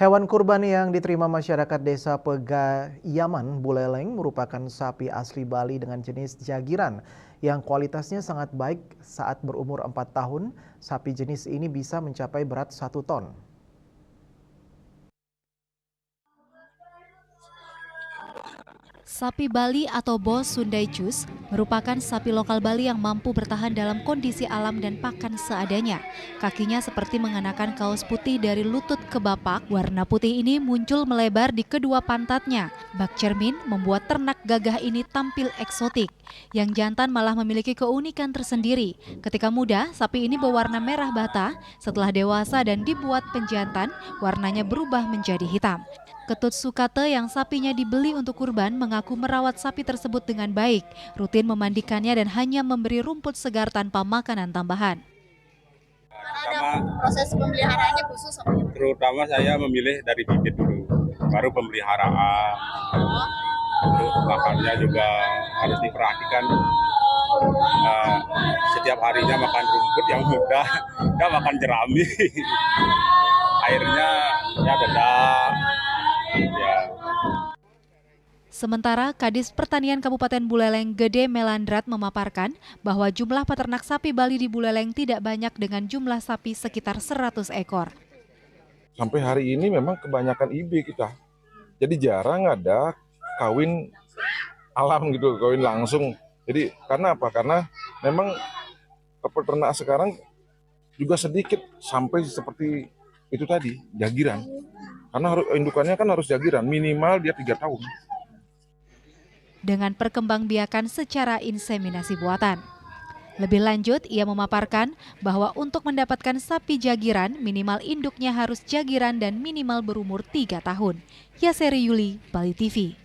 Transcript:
Hewan kurban yang diterima masyarakat desa Pegayaman, Buleleng merupakan sapi asli Bali dengan jenis jagiran yang kualitasnya sangat baik. Saat berumur 4 tahun, sapi jenis ini bisa mencapai berat 1 ton. Sapi Bali atau Bos Sundai Jus merupakan sapi lokal Bali yang mampu bertahan dalam kondisi alam dan pakan seadanya. Kakinya seperti mengenakan kaos putih dari lutut ke bapak. Warna putih ini muncul melebar di kedua pantatnya. Bak cermin membuat ternak gagah ini tampil eksotik. Yang jantan malah memiliki keunikan tersendiri. Ketika muda, sapi ini berwarna merah bata. Setelah dewasa dan dibuat penjantan, warnanya berubah menjadi hitam. Ketut Sukate yang sapinya dibeli untuk kurban mengaku merawat sapi tersebut dengan baik, rutin memandikannya dan hanya memberi rumput segar tanpa makanan tambahan. Ada proses pemeliharaannya khusus apa? Terutama saya memilih dari bibit dulu, baru pemeliharaan. Untuk makannya juga harus diperhatikan. Setiap harinya makan rumput yang mudah, nggak makan jerami. Airnya ya dedak. Ya. Sementara Kadis Pertanian Kabupaten Buleleng Gede Melandrat memaparkan bahwa jumlah peternak sapi Bali di Buleleng tidak banyak dengan jumlah sapi sekitar 100 ekor. Sampai hari ini memang kebanyakan IB kita. Jadi jarang ada kawin alam gitu, kawin langsung. Jadi karena apa? Karena memang peternak sekarang juga sedikit sampai seperti itu tadi, jagiran. Karena indukannya kan harus jagiran, minimal dia 3 tahun. Dengan perkembangbiakan secara inseminasi buatan. Lebih lanjut, ia memaparkan bahwa untuk mendapatkan sapi jagiran, minimal induknya harus jagiran dan minimal berumur 3 tahun. Yaseri Yuli, Bali TV.